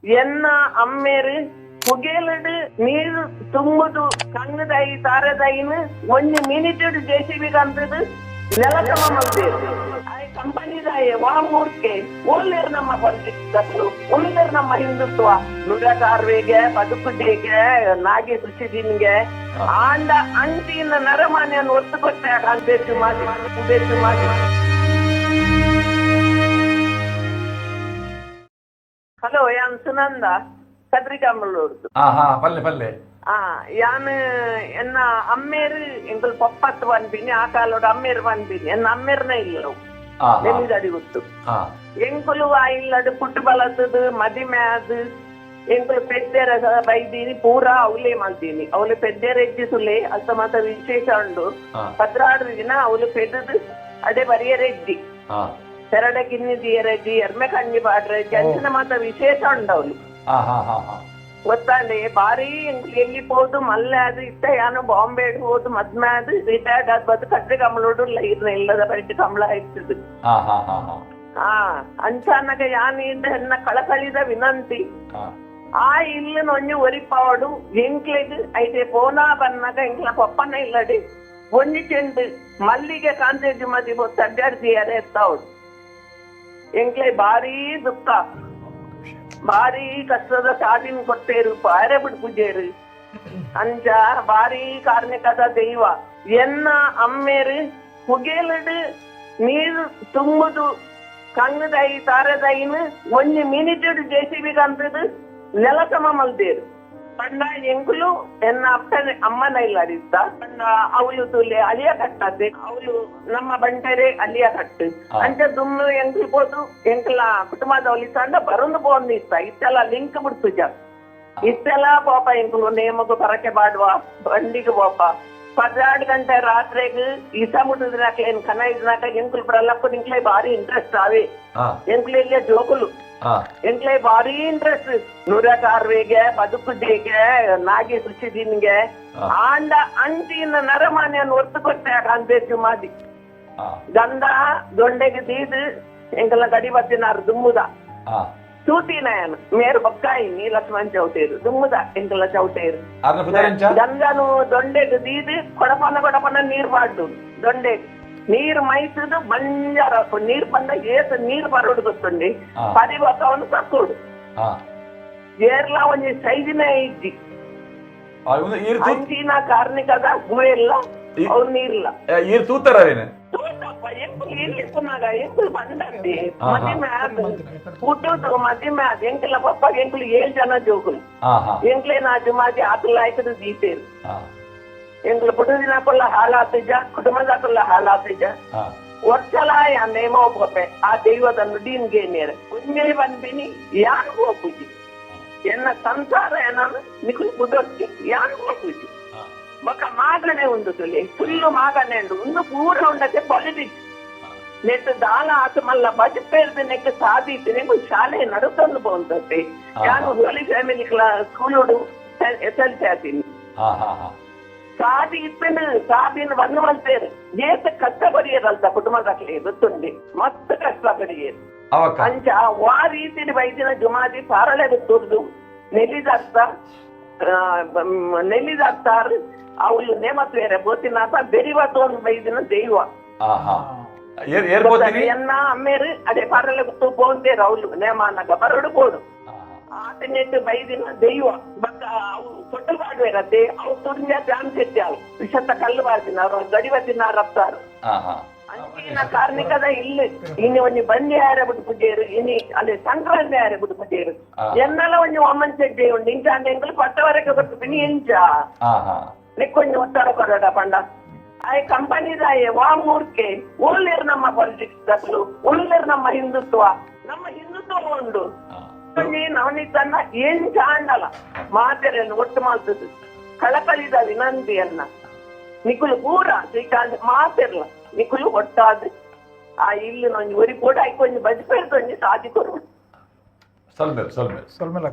ಎನ್ನ ಅಮ್ಮೇರು ಪುಗೇಲಡು ನೀರು ತುಂಬುದು ಕಣ್ಣದಾಯಿ ತಾರದಾಯಿನ ಒಂದು ಮಿನಿಟ್ ಜೆಸಿಬಿ ಕಂತದು ನೆಲಸಮ ಮಲ್ದೇರು ಆಯ್ ಕಂಪನಿದಾಯ ವಾಮೂರ್ಕೆ ಒಳ್ಳೆರು ನಮ್ಮ ಪಾಲಿಟಿಕ್ಸ್ ಒಳ್ಳೆರು ನಮ್ಮ ಹಿಂದುತ್ವ ನುಡಕಾರ್ವೆಗೆ ಬದುಕುದೇಗೆ ನಾಗಿ ಸುಚಿದಿನ್ಗೆ ಆಂಡ ಅಂಟಿನ ನರಮಾನ್ಯನ್ನು ಒತ್ತುಕೊಟ್ಟೆ ಅಂಬೇಸು ಮಾಡಿ ಹಲೋ ಯಾನ್ ಸುನಂದ ಕದ್ರಿಕಾಂಬಳೂರ್ದು ಪಲ್ಲೆ ಯಾನ್ ಎನ್ನ ಅಮ್ಮೇರು ಎಂಕಲ್ ಪಪ್ಪತ್ತು ಬಂದಿನಿ ಆ ಕಾಲೋಡ ಅಮ್ಮೇರು ಬಂದಿನಿ ಎನ್ನ ಅಮ್ಮೇರ್ನ ಇಲ್ಲವು ನೆಲ್ಲಿದಡಿ ಗೊತ್ತು ಎಂಕುಲು ಆ ಇಲ್ಲಡು ಪುಟ್ಟು ಬಲಸದು ಮದಿಮೆ ಅದು ಎಂಕುಲು ಪೆದ್ದೆರ ಬೈದೀನಿ ಪೂರಾ ಅವಲೇ ಮಾಡ್ತೀನಿ ಅವಳು ಪೆದ್ದೆರ ಎಜ್ಜಿಸುಲೆ ಅಷ್ಟ ಮಾತ್ರ ವಿಶೇಷ ಉಂಡು 16 ದಿನ ಅವಳು ಪೆದ್ದದು ಅದೇ ಬರಿಯರೆಜ್ಜಿ ತೆರಡ ಕಿನ್ನಿದಿಯರಜ್ಜಿ ಎರ್ಮೆ ಕಣ್ಣಿ ಬಾಡ್ರಜ್ಜಿ ಅಂಚಿನ ಮಾತ್ರ ವಿಶೇಷ ಉಂಡವಳು ಗೊತ್ತಾಂಡೆ ಬಾರಿ ಎಲ್ಲಿ ಹೋದು ಮಲ್ಲೆ ಅದು ಇಷ್ಟ ಯಾನು ಬಾಂಬೆ ಹೋದು ಮದ್ಮೆ ಅದು ರಿಟೈರ್ಡ್ ಆದ್ಬಾರ್ದು ಕಟ್ರೆ ಕಮಲೋಡು ಇಲ್ಲದ ಬೈಟ್ ಕಮಲ ಇರ್ತದೆ ಅಂಚಾನಗ ಯಾನ್ ಹೆಣ್ಣ ಕಳಕಳಿದ ವಿನಂತಿ ಆ ಇಲ್ಲಿನ ಒಂಜಿ ಒರಿಪಾವಡು ಎಂಕ್ಲೆಗ್ ಐತೆ ಪೋನಾ ಬನ್ನಾಗ ಎಂಕ್ಲ ಪಪ್ಪನ ಇಲ್ಲಡಿ ಒಂಜಿ ಚೆಂಡು ಮಲ್ಲಿಗೆ ಕಾಂತೇಜಿ ಮದಿ ಅಡ್ಡಾಡ್ತಿಯಾರೆ ಎತ್ತಾವಡು ಎಂಕ್ಲೆ ಭಾರಿ ದುಃಖ ಭಾರಿ ಕಷ್ಟದ ಸಾಲಿನ ಕೊಟ್ಟೇರು ಪಾರೆ ಬಿಡ್ಪುಜೇರು ಅಂಚ ಭಾರಿ ಕಾರ್ಮಿಕದ ದೈವ ಎನ್ನ ಅಮ್ಮೇರು ಪುಗೇಲಡು ನೀರು ತುಂಬುದು ಕಣ್ಣದಾಯಿ ತಾರದಾಯಿನ ಒಂದು ಮಿನಿಟ್ ಜೆಸಿಬಿ ಕಂತದು ನೆಲಸಮ ಮಲ್ದೇರು ಪಂಡ ಎಂಕುಲು ಎನ್ನ ಅಮ್ಮನ ಇಲ್ಲಡಿತ್ತ ಪಂಡ ಅವಳು ತುಲೆ ಅಲಿಯ ಕಟ್ಟದೆ ಅವಳು ನಮ್ಮ ಬಂಟರೆ ಅಲಿಯ ಕಟ್ಟು ಅಂಚ ದುಮ್ನು ಎಂಕುಲು పోదు ಎಂಕಲ ಕುಟುಂಬದವಳಿ ತಂಡ ಬರೋದು పోಂది ಇತ್ತೆಲ್ಲ ಲಿಂಕ್ ಬಿಡ್ತುಜ ಇತ್ತೆಲ್ಲ ಪಾಪ ಎಂಕುಲು ನೇಮಗು ಪರಕೆ ಬಾಡುವ ಬಂಡಿಗೆ ಪಾಪ 16 ಗಂಟೆ ರಾತ್ರಿಗೆ ಈಸ ಮುಟ್ಟಿದ್ರಾಕ ಏನ್ ಕನ ಇದ್ನಾಕ ಎಂಕುಲು ಪ್ರಲ್ಲಪ್ಪ ನಿಂಕ್ಲೆ ಭಾರಿ ಇಂಟ್ರೆಸ್ಟ್ ಆವೆ ಎಂಕುಲು ಇಲ್ಲೇ ಜೋಕುಲು ಎಂಕ್ಲೆ ಭಾರಿ ಇಂಟ್ರೆಸ್ಟ್ ನುರಕಾರ್ವೆಗೆ ಬದುಕುದೇಗೆ ನಾಗಿ ಸುಚಿದಿನ್ಗೆ ಆಂಡ ಅಂಟಿನ ನರಮಾನ್ಯನ್ನು ಒತ್ತುಕೊಟ್ಟೆ ಅಂಬೇಸು ಮಾಡಿ ಗಂಧ ದೊಂಡೆಗೆ ತೀದು ಎಂಕಲ ಗಡಿ ಬತ್ತಿನಾರು ದುಮ್ಮುದ ಸೂಟಿನಯನು ಮೇರು ಬಕ್ಕಾಯಿ ನೀ ಲಕ್ಷ್ಮಣ್ ಚೌಟೇರು ದುಮ್ಮುದ ಎಂಕಲ ಚೌಟೇರು ಗಂಧನು ದೊಂಡೆಗೆ ತೀದು ಕೊಡಪನ ನೀರ್ ಬಾಡ್ದು ದೊಂಡೆ ನೀರು ಮೈಸದು ಬಂಜಾರ ನೀರು ಬಂದ ಏಸ ನೀರು ಬರೋಡು ಗೊತ್ತುಂಡಿ ಪರಿವರ್ತವನ್ನು ತಕ್ಕೋಡು ಏರ್ಲ ಒಂಜಿ ಸೈಜಿನ ಇಜ್ಜಿ ಅಂಚಿನ ಕಾರ್ಮಿಕದ ಗುವೆಲ್ಲ ಅವ್ರು ನೀರಿಲ್ಲ ಎಂಕುಲು ಬಂದಂಡಿ ಮದಿಮೆ ಹುಟ್ಟು ಮದಿಮೆ ಆದ ಎಂಕಲ ಪಪ್ಪ ಎಂಕುಲು 7 ಜನ ಜೋಗುಲು ಎಂಕ್ಲೆ ನಾಜು ಮಾದಿ ಆತುಲ ಆಯ್ತದ ದೀತೇರು ಎಂಕುಲು ಪುಟದಿನ ಕೊಲ್ಲ ಹಾಲಾತಿಜ ಕುಟುಂಬದ ಹಾಲಾತಿಜ ವರ್ಷಲ ನೇಮ ಹೋಗ್ಬೆ ಆ ದೈವದ ನುಡಿನ್ಗೆ ನೇರ ಕುಂಜೆ ಬಂದಿನಿ ಯಾರು ಹೋಗುಜಿ ಎನ್ನ ಸಂಸಾರ ಏನಾನು ನಿಖುಲ್ ಬುದ್ಧಿ ಯಾರು ಹೋಗುಜಿ ಮಕ್ಕ ಮಾಗಣೆ ಉಂಡು ತುಲೆ ಫುಲ್ಲು ಮಾಗಣೆ ಉಂಡು ಒಂದು ಪೂರ ಉಂಡತೆ ಪಾಲಿಟಿಕ್ಸ್ ನೆಟ್ಟು ದಾಲ ಆತು ಮಲ್ಲ ಬಜಪೇರ್ದು ನೆಟ್ಟು ಸಾಧಿತು ನೆಂಗು ಶಾಲೆ ನಡುತ್ತಂದು ಬೋಂತತೆ ನಾನು ಹೋಲಿ ಫ್ಯಾಮಿಲಿ ಸ್ಕೂಲೋಡು SLC ಆತೀನಿ ಸಾಧಿ ಇಪ್ಪೇನು ಸಾಧಿನ ಬಂದು ಮಲ್ತೇರು ಏತ ಕಷ್ಟ ಬರಿಯರಲ್ತ ಕುಟುಂಬದಕ್ಕೆ ಗೊತ್ತುಂಡಿ ಮಸ್ತ್ ಕಷ್ಟ ಬರಿಯರು ಅಂಚ ವಾ ರೀತಿ ಬೈದಿನ ಜುಮಾದಿ ಪಾರಳೆ ಗೊತ್ತುರ್ದು ನೆಲ್ಲಿದಾಗ್ತಾರು ಅವಳು ನೇಮತ್ ಬೇರೆ ಬೋತಿನಾಥ ಬೆರಿವತ್ತು ಬೈದಿನ ದೈವ ಎನ್ನ ಅಮ್ಮೇರು ಅದೇ ಪಾರಳೆ ಗೊತ್ತು ಬೋಂತೇರು ಅವಳು ನೇಮಾನಾಗ ಬರಡು ಬೋಡು ಆತನೆಟ್ಟು ಬೈದಿನ ದೈವ ಬಕ್ಕ ಅವು ತೊಟ್ಟು ಬಾಡುವೇರತ್ತೆ ಅವು ತುರ್ಯ ಧ್ಯಾನ್ ಸೆಟ್ಟಾಳು ವಿಷತ್ತ ಕಲ್ಲು ಬಾರ್ದಿನ ಅವ್ರ ಗಡಿವತ್ತಿನ ರಪ್ತಾರು ಅಂಚಿನ ಕಾರ್ಮಿಕದ ಇಲ್ಲಿ ಇನ್ನು ಒಂಜಿ ಬಂಡಿ ಯಾರ ಬಿಟ್ಟು ಪುಜೇರು ಇನಿ ಅಲ್ಲಿ ಸಂಕ್ರಾಂತಿ ಯಾರ ಬಿಟ್ಟು ಪುಜೇರು ಎನ್ನಲ ಒಂಜಿ ಒಮ್ಮನ್ ಸೆಡ್ಡೆ ಉಂಡು ಇಂಚ ಅಂದ ಎಂಕಲು ಪಟ್ಟವರೆಗೆ ಗೊತ್ತು ಪಿನಿ ಇಂಚ ನೆಕ್ಕೊಂಜಿ ಒತ್ತಡ ಕೊಡೋಡ ಪಂಡ ಆಯ್ ಕಂಪನಿದಾಯ ವಾಮೂರ್ಕೆ ಒಳ್ಳೆರು ನಮ್ಮ ಪಾಲಿಟಿಕ್ಸ್ ಒಳ್ಳೆರು ನಮ್ಮ ಹಿಂದುತ್ವ ಉಂಡು ನವನಿತನ್ನ ಏನ್ ಚಾಂಡಲ ಮಾತೆರೆಯನ್ನು ಒಟ್ಟು ಮಾಡ್ತದೆ ಕಳಕಳಿದ ವಿನಂತಿಯನ್ನ ನಿಖುಲು ಪೂರ ಶ್ರೀಕಾಂತ್ ಮಾತೆರ್ಲ ನಿಖುಲು ಒಟ್ಟಾದ ಆ ಇಲ್ಲಿ ಒಂಜಿ ಒರಿ ಕೂಡ ಆಯ್ಕೊಂಜಿ ಬಜ್ಪೇರ್ದು ಒಂಜಿ ಸಾಧಿ ಕೊರು ಸಲ್ಮೇಲ